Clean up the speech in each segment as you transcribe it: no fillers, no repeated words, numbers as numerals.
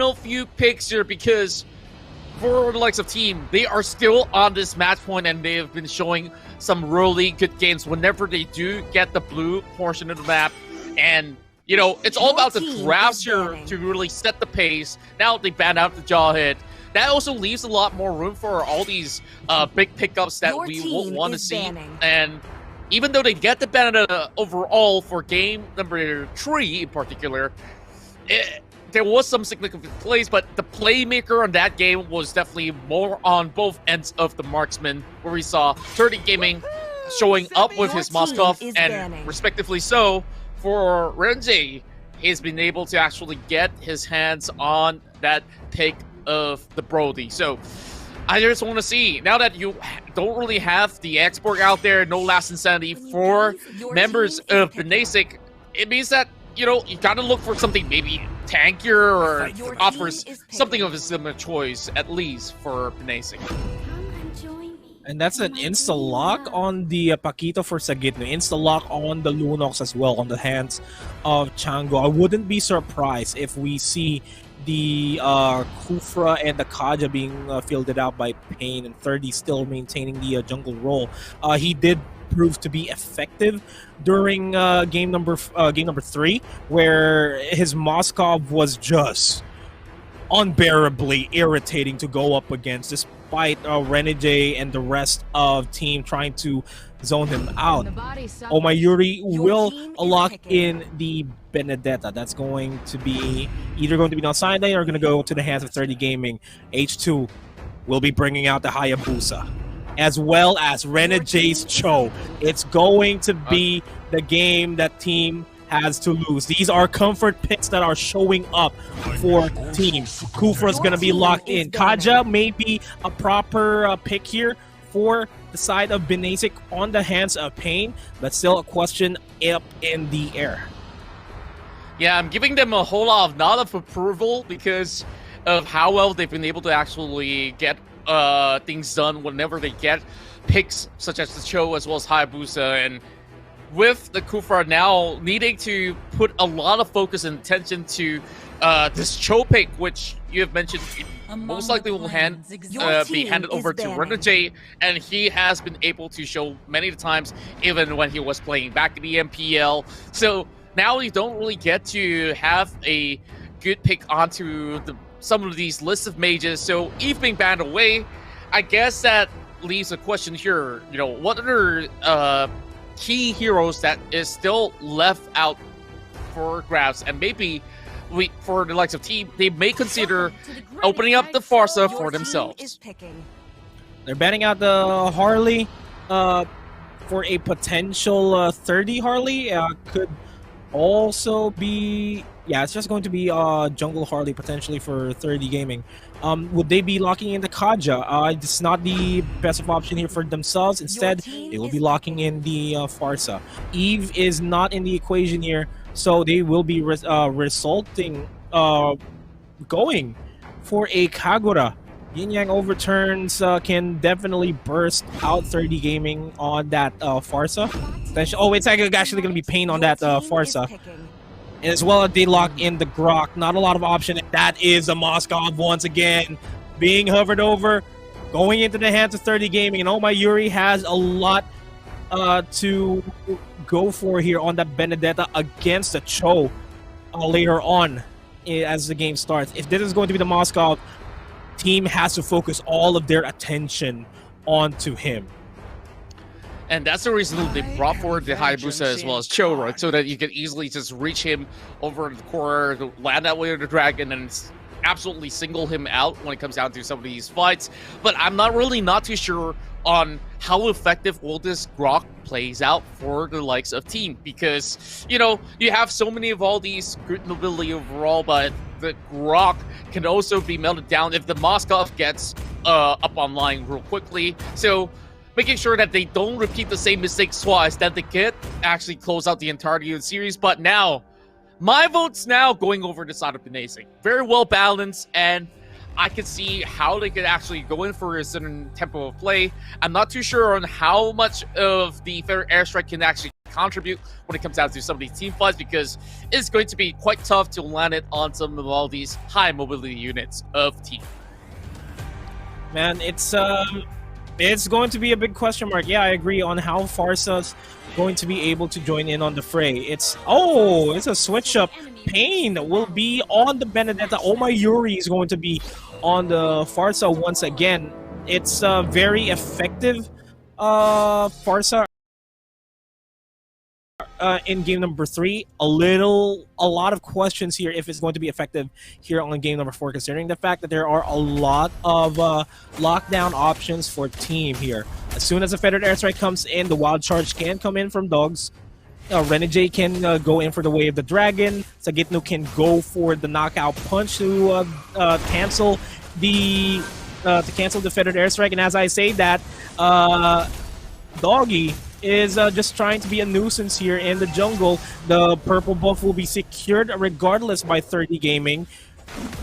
final few picks here because for the likes of team, they are still on this match point and they have been showing some really good games whenever they do get the blue portion of the map. And, you know, it's all about the drafts here to really set the pace. Now they ban out the jaw hit. That also leaves a lot more room for all these big pickups that we will want to see. And even though they get the ban overall for game number 3 in particular, there was some significant plays, but the playmaker on that game was definitely more on both ends of the marksman, where we saw 30 Gaming showing up with his Moskov, and respectively so, for Renji, he's been able to actually get his hands on that pick of the Brody. So I just want to see, now that you don't really have the export out there, no last insanity for members of Binasic, it means that, you know, you gotta look for something maybe tankier or offers something of a similar choice, at least for Binasic. And that's an insta-lock on the Paquito for Sagitno. Insta-lock on the Lunox as well, on the hands of Chango. I wouldn't be surprised if we see the Kufra and the Kaja being fielded out by Pain, and 30 still maintaining the jungle role. He did prove to be effective during game number 3, where his Moskov was just unbearably irritating to go up against, despite Renegade and the rest of team trying to zone him out. Omayuri will lock in the Benedetta. That's going to be either going to be on sideline or going to go to the hands of 30 Gaming. H2 will be bringing out the Hayabusa, as well as Renegade's Cho. It's going to be the game that team has to lose. These are comfort picks that are showing up for team. Kufra's going to be locked in. Kaja may be a proper pick here for the side of Binasic on the hands of Pain, but still a question up in the air. Yeah, I'm giving them a whole lot of nod of approval because of how well they've been able to actually get things done whenever they get picks such as the Cho as well as Hayabusa. And with the Kufra now needing to put a lot of focus and attention to this Cho pick, which you have mentioned most likely will be handed over to Renegade, and he has been able to show many times even when he was playing back in the MPL. So now you don't really get to have a good pick onto some of these lists of mages. So Eve being banned away, I guess that leaves a question here. You know, what other key heroes that is still left out for grabs? And maybe for the likes of team, they may consider opening up the Farsa for themselves. They're banning out the Harley for a potential 30 Harley. Could also be, yeah, it's just going to be Jungle Harley potentially for 30 Gaming. Would they be locking in the Kaja? It's not the best of option here for themselves. Instead, they will be locking in the Farsa. Eve is not in the equation here, so they will be resulting going for a Kagura. Yin Yang overturns can definitely burst out 30 Gaming on that Farsa. Oh, it's actually going to be Pain on that Farsa. And as well as they lock in the Grok. Not a lot of option. That is a Moskov once again being hovered over, going into the hands of 30 Gaming. And Omayuri has a lot to go for here on that Benedetta against the Cho later on as the game starts. If this is going to be the Moskov, team has to focus all of their attention onto him. And that's the reason they brought forward the Hayabusa as well as Cho, right? So that you can easily just reach him over the corner, land that way of the dragon, and absolutely single him out when it comes down to some of these fights. But I'm not too sure on how effective all this Grok plays out for the likes of team, because, you know, you have so many of all these good mobility overall, but the Grok can also be melted down if the Moskov gets up online real quickly. So making sure that they don't repeat the same mistakes twice, that they could actually close out the entirety of the series. But now, my vote's now going over the side of Binasic. Very well balanced, and I could see how they could actually go in for a certain tempo of play. I'm not too sure on how much of the Federal Airstrike can actually contribute when it comes down to some of these team fights, because it's going to be quite tough to land it on some of all these high mobility units of team. Man, it's going to be a big question mark. Yeah, I agree on how Farsa's going to be able to join in on the fray. It's a switch up. Pain will be on the Benedetta. Oh my, Yuri is going to be on the Farsa once again. It's very effective Farsa in game number 3. A lot of questions here if it's going to be effective here on game number 4, considering the fact that there are a lot of lockdown options for team here. As soon as the Federal Airstrike comes in, the Wild Charge can come in from Dogs. Renegade can go in for the Way of the Dragon. Sagitno can go for the knockout punch to cancel the Federal Airstrike. And as I say that, Doggy is just trying to be a nuisance here in the jungle. The purple buff will be secured regardless by 30 Gaming.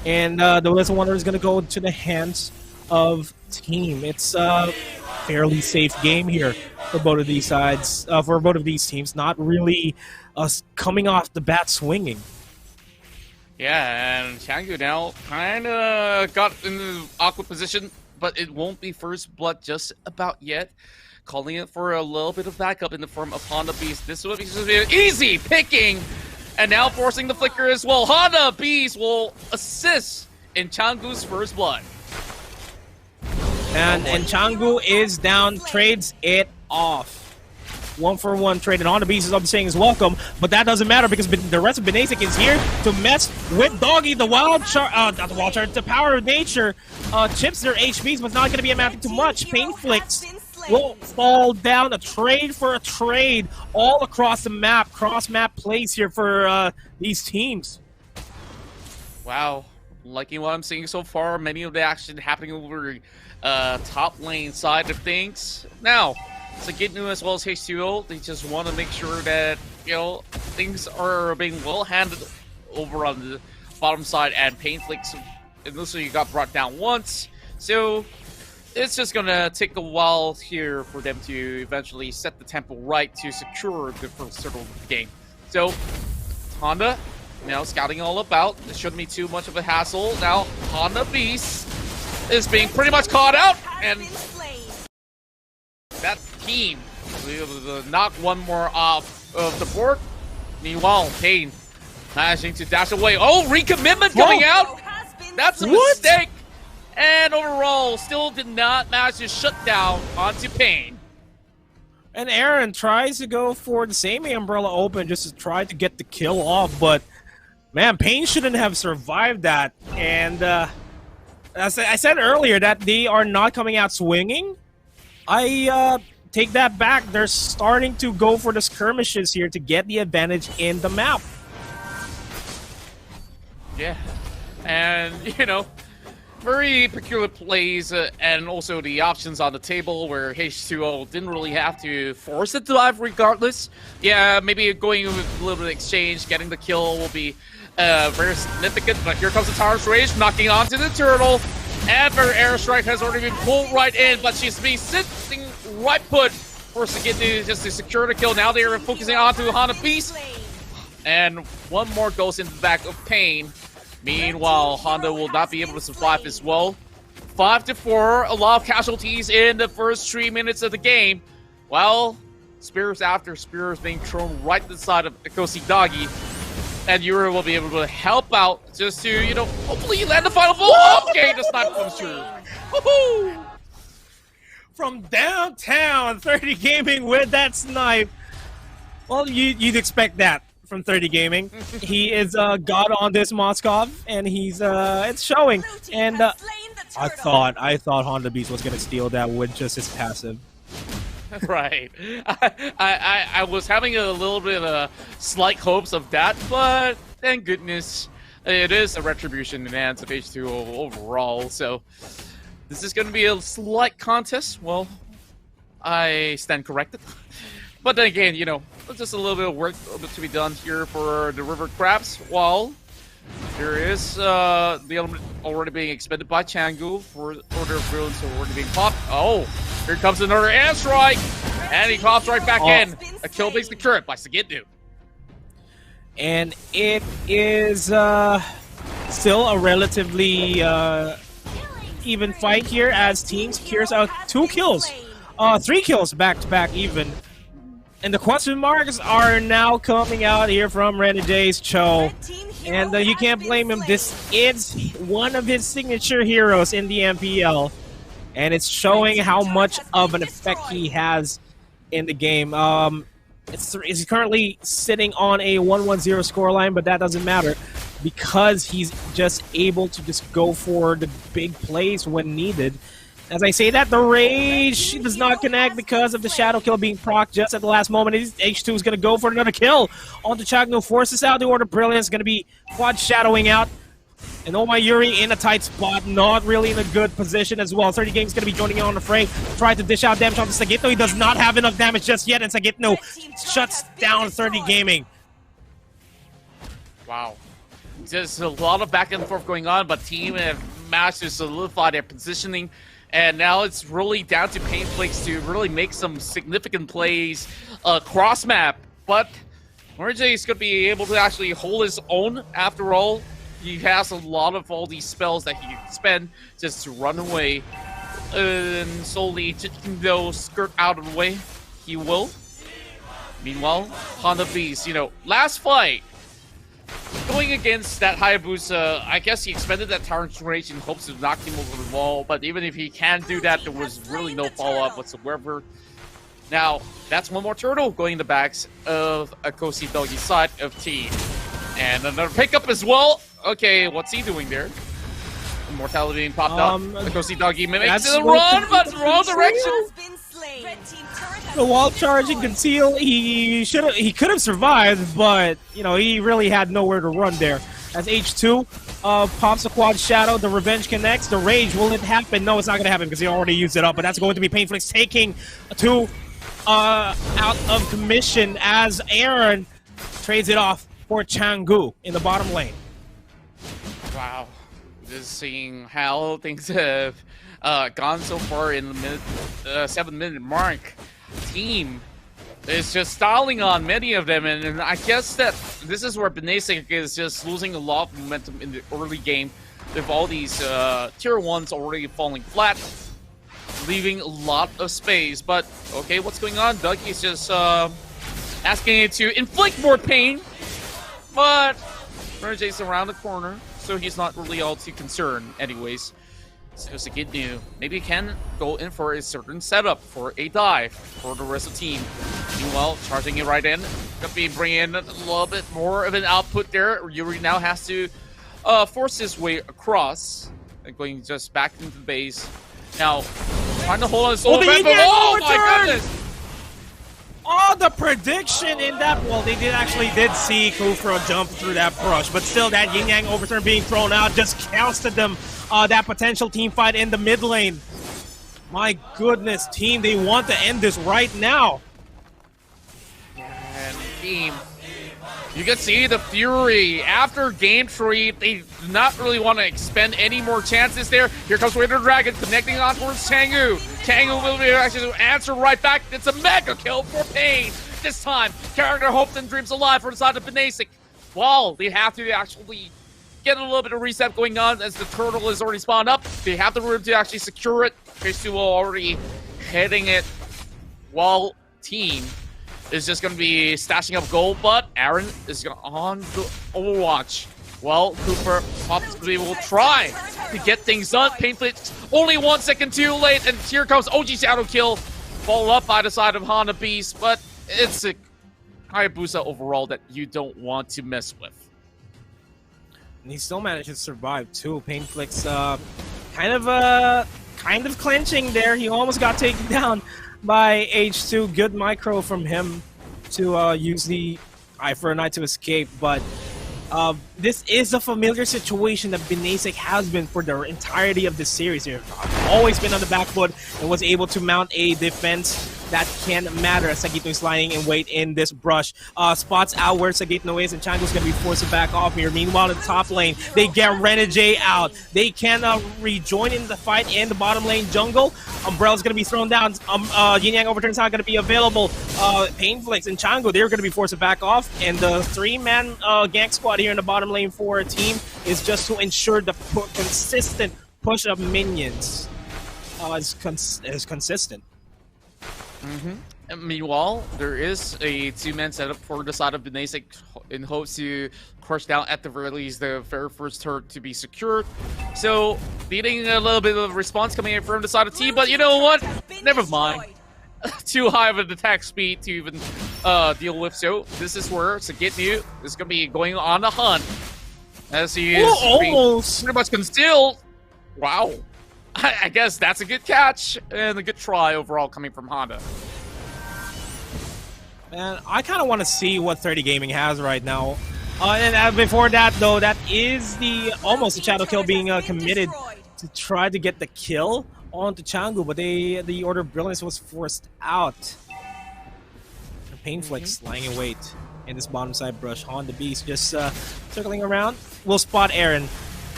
And the Whistle Wonder is going to go to the hands of team. It's a fairly safe game here for both of these sides, for both of these teams. Not really coming off the bat swinging. Yeah, and Changu now kind of got in the awkward position, but it won't be first blood just about yet. Calling it for a little bit of backup in the form of Honda Beast. This will be easy picking, and now forcing the flicker as well. Honda Beast will assist in Changu's first blood. And Changu is down, trades it off. 1-for-1 trade, and Honda Beast is up saying is welcome, but that doesn't matter because the rest of Binasic is here to mess with Doggy. The the power of nature chips their HPs, but not going to be amounting to much. Pain Flicks will fall down. A trade for a trade all across the map. Cross-map plays here for these teams. Wow. Liking what I'm seeing so far. Many of the action happening over top lane side of things. Now, Sagitnu as well as H2O, they just want to make sure that, you know, things are being well handled over on the bottom side, and Pain Flicks initially got brought down once. So it's just gonna take a while here for them to eventually set the tempo right to secure the first circle of the game. So Honda now scouting all about. It shouldn't be too much of a hassle. Now Honda Beast is being pretty much caught out, and that team will be able to knock one more off of the board. Meanwhile, Pain managing to dash away. Oh, recommitment coming out. That's a mistake. And overall, still did not manage to shut down onto Pain. And Aaron tries to go for the same Umbrella Open just to try to get the kill off, but man, Pain shouldn't have survived that. And as I said earlier that they are not coming out swinging. I take that back. They're starting to go for the skirmishes here to get the advantage in the map. Yeah, and you know, very peculiar plays, and also the options on the table where H2O didn't really have to force it to dive regardless. Yeah, maybe going with a little bit of exchange, getting the kill will be very significant, but here comes the Tower's Rage, knocking onto the turtle. And her airstrike has already been pulled right in, but she's being sitting right put for Sagitnu just to secure the kill. Now they are focusing onto Honda Beast. And one more goes into the back of Pain. Meanwhile, Honda will not be able to survive as well. 5-4, a lot of casualties in the first 3 minutes of the game. Well, spears after spears being thrown right to the side of Kosi Doggy. And Yura will be able to help out just to, you know, hopefully land the final blow. Okay, the snipe comes through. Woohoo! From downtown, 30 Gaming with that snipe. Well, you'd expect that from 30 Gaming. He is god on this Moskov, and he's it's showing. And I thought Honda Beast was gonna steal that with just his passive. Right. I was having a little bit of slight hopes of that, but thank goodness it is a retribution in hands of H2O overall. So this is going to be a slight contest. Well, I stand corrected. But then again, you know, just a little bit of work to be done here for the River Crabs, while There is the element already being expended by Changu for order of brilliance already being popped. Oh, here comes another airstrike, and he pops right back in. A kill being secured by Sagitnu. And it is still a relatively even fight here as Team secures 2 kills, 3 kills back to back even. And the question marks are now coming out here from Renegade's Cho. And you can't blame him. This is one of his signature heroes in the MPL. And it's showing how much of an effect he has in the game. He's currently sitting on a 1-1-0 scoreline, but that doesn't matter because he's just able to just go for the big plays when needed. As I say that, the Rage does not connect because of the Shadow Kill being proc just at the last moment. H2 is going to go for another kill onto Chagno, forces out the Order of Brilliance, going to be quad shadowing out. And Oh My Yuri in a tight spot, not really in a good position as well. 30 Games going to be joining in on the fray, try to dish out damage onto Sagitno. He does not have enough damage just yet, and Sagitno shuts down 30 Gaming. Wow. There's a lot of back and forth going on, but team have managed to solidify their positioning. And now it's really down to Painflix to really make some significant plays cross-map. But RJ is going to be able to actually hold his own after all. He has a lot of all these spells that he can spend just to run away. And slowly, skirt out of the way, he will. Meanwhile, Honda Beast, last fight. Going against that Hayabusa, I guess he expended that Tyrant's Rage in hopes to knock him over the wall, but even if he can do that, there was really no follow-up whatsoever. Now, that's one more turtle going in the backs of Akosi Doggy's side of team. And another pickup as well. Okay, what's he doing there? Immortality being popped up. Akosi Doggy makes the run, but wrong direction. The wall charge and conceal, he could have survived, but he really had nowhere to run there. As H2 pops a quad shadow, the revenge connects. The rage, will it happen? No, it's not going to happen because he already used it up, but that's going to be Painflix taking 2 out of commission as Aaron trades it off for Changu in the bottom lane. Wow, just seeing how things have gone so far in the 7-minute mark. Team is just stalling on many of them, and I guess that this is where Binasic is just losing a lot of momentum in the early game with all these tier 1s already falling flat, leaving a lot of space. But okay, what's going on? Dougie's just asking it to inflict more pain, but RJ's around the corner, so he's not really all too concerned anyways. So Sagitnu maybe can go in for a certain setup for a dive for the rest of the team. Meanwhile, charging it right in. Gonna be bringing in a little bit more of an output there. Yuri now has to force his way across. And going just back into the base. Now, trying to hold on his own back, but oh my goodness! Oh, the prediction in that, well, they did see Kufra jump through that brush, but still that Yin Yang overturn being thrown out just counts to them that potential team fight in the mid lane. My goodness, team, they want to end this right now. And team, you can see the fury after game 3. They do not really want to expend any more chances there. Here comes Winter Dragon connecting on towards Tangu. Tangu will be actually answer right back. It's a mega kill for Pain. This time, character hopes and dreams alive for the side of Binasic. Well, they have to actually get a little bit of reset going on as the turtle is already spawned up. They have the room to actually secure it. Phase 2 already heading it, while team is just going to be stashing up gold, but Aaron is on the Overwatch. Well, Cooper possibly will try to get things done. Painflix only 1 second too late, and here comes OG Shadow Kill, followed up by the side of Honda Beast, but it's a Hayabusa overall that you don't want to mess with. And he still managed to survive too. Painflix kind of clinching there. He almost got taken down by H2. Good micro from him to use the Eye for a Night to escape, but this is a familiar situation that Binasic has been for the entirety of this series here. Always been on the back foot and was able to mount a defense that can matter. Sagitno is lying in wait in this brush. Spots out where Sagitno is, and Chango's going to be forced to back off here. Meanwhile, in the top lane, they get Renegade out. They can rejoin in the fight in the bottom lane jungle. Umbrella's going to be thrown down. Yin Yang Overturn's not going to be available. Painflix and Chango, they're going to be forced to back off. And the 3-man gank squad here in the bottom lane for a team is just to ensure the consistent push of minions is consistent. And meanwhile, there is a 2-man setup for the side of Binasic in hopes to crush down at the very least the very first turret to be secured. So, needing a little bit of response coming in from the side of T, but you know what? Never mind. Too high of an attack speed to even deal with. So, this is where Sagitno is going to be going on the hunt. As he is almost pretty much concealed. Wow. I guess that's a good catch and a good try overall coming from Honda. Man, I kind of want to see what 30 Gaming has right now. And before that, though, that is almost the shadow kill being committed to try to get the kill onto Changu, but the Order of Brilliance was forced out. Painflix lying in wait in this bottom side brush. Honda Beast just circling around. Will spot Aaron.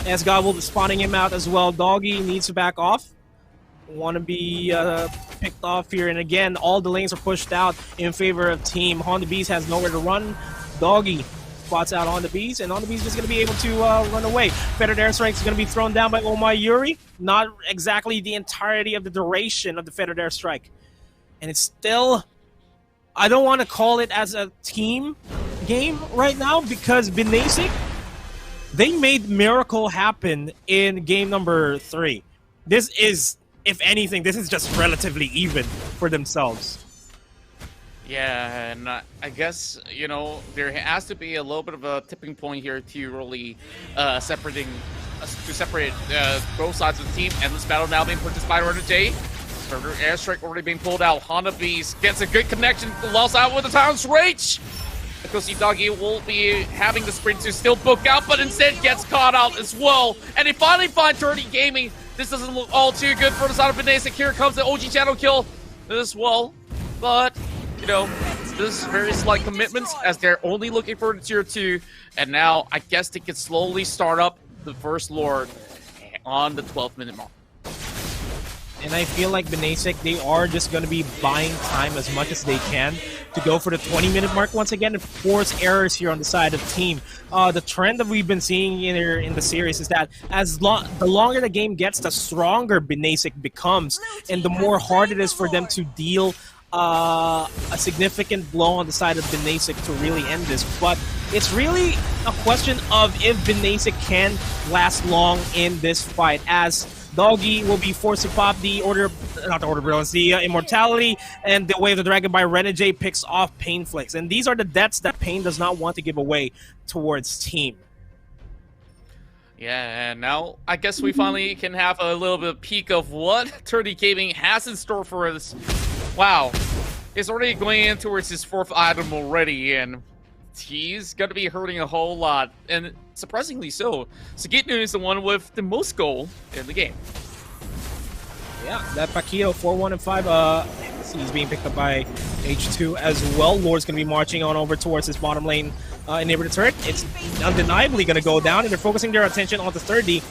As God will be spotting him out as well. Doggy needs to back off. Want to be picked off here. And again, all the lanes are pushed out in favor of team. Honda Beast has nowhere to run. Doggy spots out Honda Beast, and Honda Beast is going to be able to run away. Fettered Airstrike is going to be thrown down by Moymoy Yuri. Not exactly the entirety of the duration of the Fettered Airstrike. And it's still... I don't want to call it as a team game right now because Binasic, they made miracle happen in game number 3. This is, if anything, this is just relatively even for themselves. Yeah, and I guess, you know, there has to be a little bit of a tipping point here to really separate both sides of the team. And this battle now being purchased by Renegade. Further airstrike already being pulled out. Honda Beast gets a good connection, lost out with the Town's Rage. Because Doggy will be having the sprint to still book out, but instead gets caught out as well. And they finally find 30 Gaming. This doesn't look all too good for the side of Binasic. Here comes the OG channel kill as well. But, you know, this is very slight commitments as they're only looking for the tier 2. And now I guess they can slowly start up the first Lord on the 12th minute mark. And I feel like Binasic, they are just going to be buying time as much as they can to go for the 20-minute mark once again and force errors here on the side of the team. The trend that we've been seeing in the series is that the longer the game gets, the stronger Binasic becomes, and the more hard it is for them to deal a significant blow on the side of Binasic to really end this. But it's really a question of if Binasic can last long in this fight, as Doggy will be forced to pop the Immortality, and the Way of the Dragon by Renegade picks off Painflix. And these are the debts that Pain does not want to give away towards team. Yeah, and now I guess we finally can have a little bit of peek of what 30 Gaming has in store for us. Wow, it's already going in towards his 4th item already, and he's going to be hurting a whole lot. And surprisingly so, Sagitno is the one with the most goal in the game. Yeah, that Paquito 4-1 and 5. He's being picked up by H2 as well. Lord's going to be marching on over towards his bottom lane inhibitor turret. It's undeniably going to go down, and they're focusing their attention on the 30.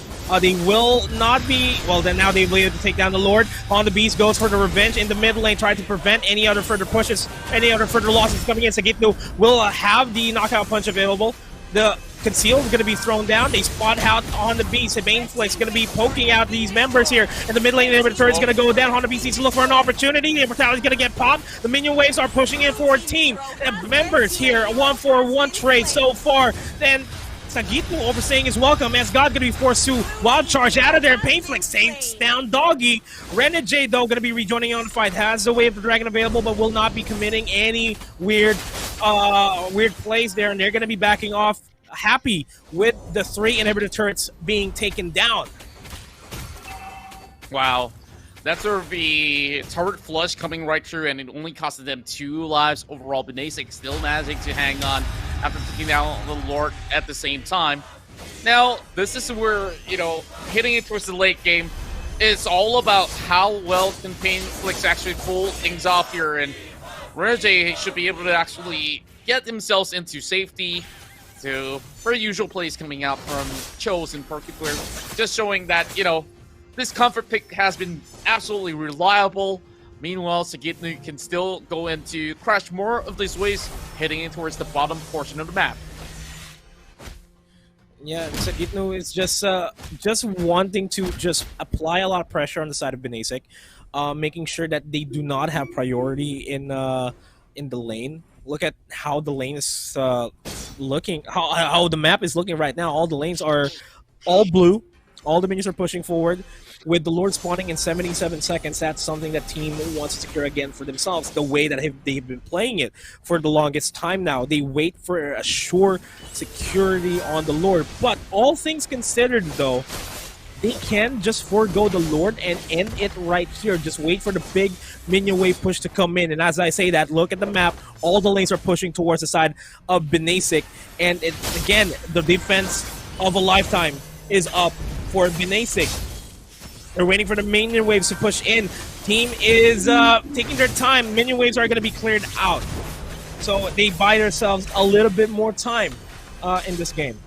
They will not be... Well, then now they'll be able to take down the Lord. On the Beast goes for the revenge in the mid lane, trying to prevent any other further pushes, any other further losses coming in. Sagitno will have the knockout punch available. The Conceal is going to be thrown down. They spot out on the Beast. And Baneflex going to be poking out these members here. And the mid lane inhibitor turret is going to go down. Honda Beast needs to look for an opportunity. The Immortality is going to get popped. The minion waves are pushing in for a team. And members here, a 1-4-1 trade so far. Then Sagitno overstaying his welcome as God going to be forced to wild charge out of there. Painflix takes down Doggy. Renegade, though, going to be rejoining on the fight. Has the Way of the Dragon available, but will not be committing any weird plays there. And they're going to be backing off, happy with the 3 inhibitor turrets being taken down. Wow. That's sort of the turret flush coming right through, and it only costed them 2 lives overall. Binasic still managing to hang on after taking down the Lord at the same time. Now, this is where, you know, hitting it towards the late game, it's all about how well can Pain Flicks actually pull things off here, and Renegade should be able to actually get themselves into safety. So, very usual plays coming out from Chose in particular, just showing that, this comfort pick has been absolutely reliable. Meanwhile, Sagitnu can still go in to crash more of these waves, heading in towards the bottom portion of the map. Yeah, Sagitnu is just wanting to just apply a lot of pressure on the side of Binasic, making sure that they do not have priority in the lane. Look at how the lane is looking, how the map is looking right now. All the lanes are all blue. All the minions are pushing forward. With the Lord spawning in 77 seconds, that's something that team wants to secure again for themselves, the way that they've been playing it for the longest time now. They wait for a sure security on the Lord. But all things considered, though, they can just forego the Lord and end it right here. Just wait for the big minion wave push to come in. And as I say that, look at the map. All the lanes are pushing towards the side of Binasic. And again, the defense of a lifetime is up for Binasic. They're waiting for the minion waves to push in. Team is taking their time. Minion waves are going to be cleared out. So they buy themselves a little bit more time in this game.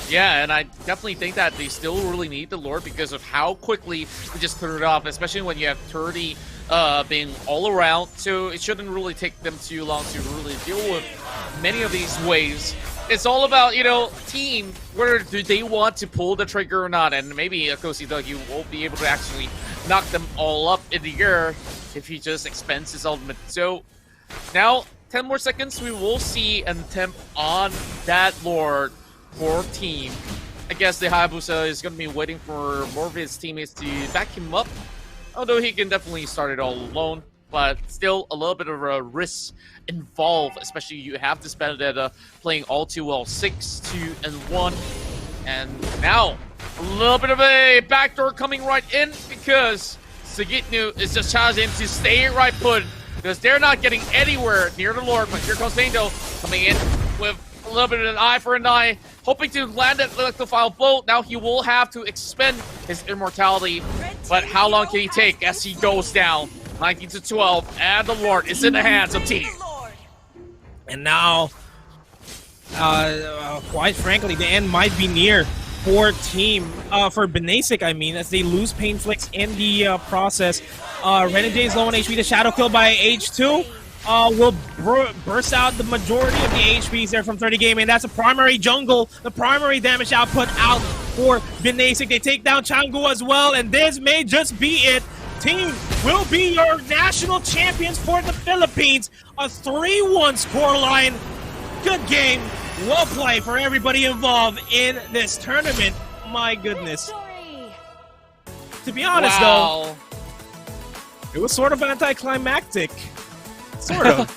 Yeah, and I definitely think that they still really need the Lord because of how quickly they just clear it off, especially when you have 30 being all around. So it shouldn't really take them too long to really deal with many of these waves. It's all about, team, whether do they want to pull the trigger or not, and maybe Akosi Dougie won't be able to actually knock them all up in the air if he just expends his ultimate. So now, 10 more seconds, we will see an attempt on that Lord for team. I guess the Hayabusa is going to be waiting for more of his teammates to back him up, although he can definitely start it all alone. But still a little bit of a risk involved, especially you have this Benedetta playing all too well. 6, 2, and 1. And now, a little bit of a backdoor coming right in because Sagitnu is just challenging him to stay right put because they're not getting anywhere near the Lord. But here comes Nando coming in with a little bit of an eye for an eye, hoping to land that electrophile bolt. Now he will have to expend his immortality, but how long can he take as he goes down? 19 to 12, and the Lord is in the hands of team. And now, quite frankly, the end might be near for team, for Binasic, I mean, as they lose Pain Flicks in the process. Renegade is low on HP. The shadow kill by H2 will burst out the majority of the HPs there from 30 Gaming. That's a primary jungle, the primary damage output out for Binasic. They take down Changu as well, and this may just be it. Team will be your national champions for the Philippines. A 3-1 scoreline. Good game. Well played for everybody involved in this tournament. My goodness. To be honest, though, it was sort of anticlimactic. Sort of.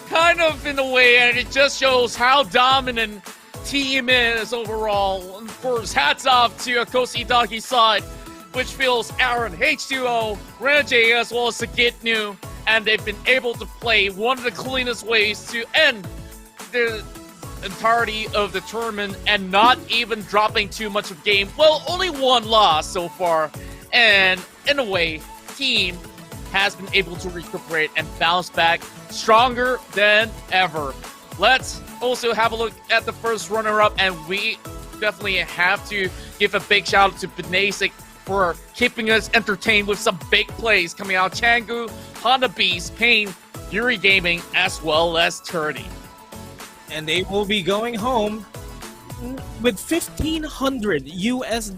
Kind of in a way, and it just shows how dominant team is overall. Of course, hats off to Akosi Dagi's side, which feels Aaron, H2O, Renegade, as well as Sagitnu, and they've been able to play one of the cleanest ways to end the entirety of the tournament and not even dropping too much of game. Well, only one loss so far, and in a way, team has been able to recuperate and bounce back stronger than ever. Let's also have a look at the first runner-up, and we definitely have to give a big shout out to Binasic for keeping us entertained with some big plays coming out. Changu, Honda Beast, Pain, Fury Gaming, as well as Turdy. And they will be going home with $1,500 US